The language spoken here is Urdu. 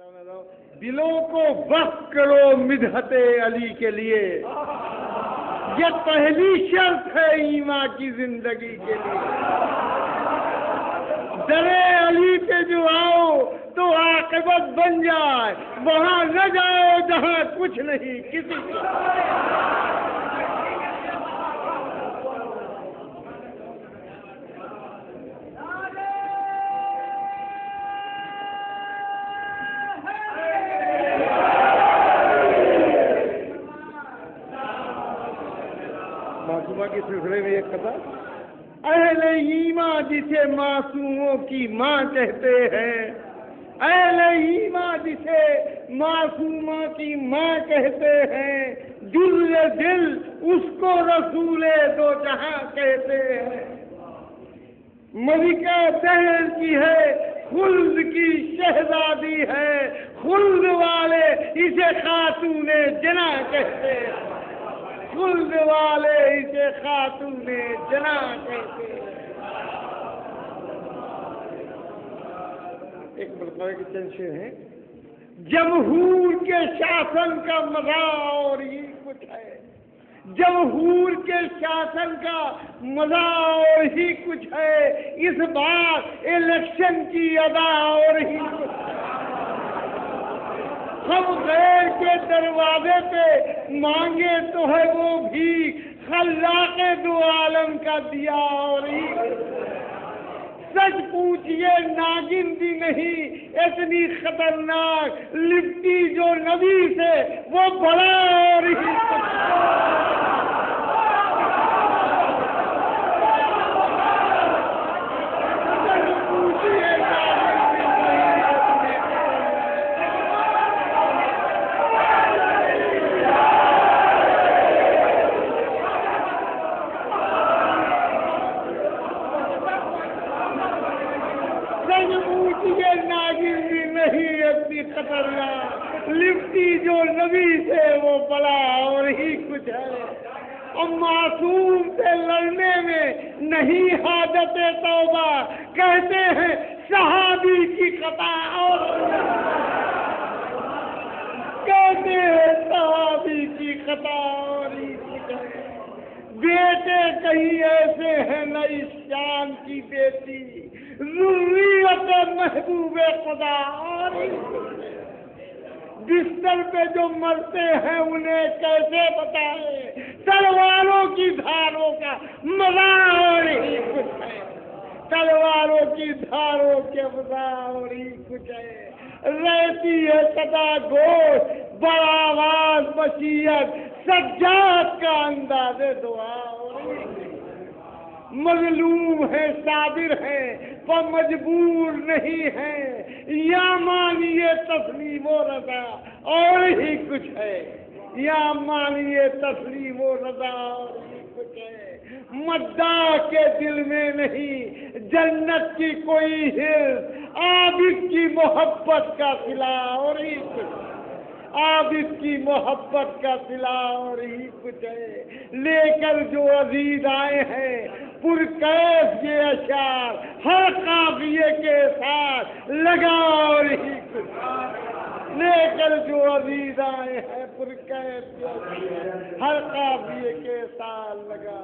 دلوں کو وقف کرو مدحت علی کے لیے، یہ پہلی شرط ہے ایمان کی زندگی کے لیے۔ درے علی پہ جو آؤ تو عاقبت بن جائے، وہاں نہ جاؤ جہاں کچھ نہیں کسی کو۔ معصومہ کے سلسلے میں ایک قطع، اہل ایمان جسے معصوموں کی ماں کہتے ہیں، اہل ایمان جسے معصوموں کی ماں کہتے ہیں، دل اس کو رسول دو جہاں کہتے ہیں۔ ملکہ دہر کی ہے، خلد کی شہزادی ہے، خلد والے اسے خاتون جنا کہتے ہیں، خلد والے اسے خاتون جنا کہتے ہیں۔ ایک مرتبہ کے چند شعر ہیں، جمہور کے شاسن کا مزہ اور ہی کچھ ہے، جمہور کے شاسن کا مزہ اور ہی کچھ ہے، اس بار الیکشن کی ادا اور ہی کچھ ہے۔ ہم غیر کے دروازے پہ مانگے تو ہے وہ بھی، خلاق دو عالم کا دیا اور ہی سچ پوچھئے ناگن بھی نہیں اتنی خطرناک، لپٹی جو نبی سے وہ بڑا اور ہی خطرناک، لپٹی جو نبی سے وہ بلا اور ہی کچھ ہے۔ اب معصوم سے لڑنے میں نہیں حاجت توبہ، کہتے ہیں صحابی کی خطا اور کہتے ہیں صحابی کی خطا اور ہی کچھ ہے۔ بیٹے کہیں ایسے ہیں نہ اس شان کی بیٹی، ذریت محبوب خدا اور بستر پہ جو مرتے ہیں انہیں کیسے بتائے، تلواروں کی دھاروں کا مزہ اور ہی کچھ ہے، تلواروں کی دھاروں کے مزہ اور ہی کچھ ہے۔ رہتی ہے سدا گوشت بڑا آواز مشیت، سجاد کا انداز دعا اور ہی مظلوم ہے صابر ہے پر مجبور نہیں ہے، یا مانیے تسلیم و رضا اور ہی کچھ ہے، یا مانیے تسلیم و رضا اور ہی کچھ ہے۔ مداح کے دل میں نہیں جنت کی کوئی حرص، عابد کی محبت کا صلہ اور ہی کچھ، عابد کی محبت کا صلہ اور ہی کچھ ہے۔ لے کر جو عزیز آئے ہیں پرکیف یہ اشعار، ہر قافیے کے ساتھ لگا اور ہی کچھ، لے کر جو عزیز آئے ہیں پرکیف یہ اشعار، ہر قافیے کے ساتھ لگا۔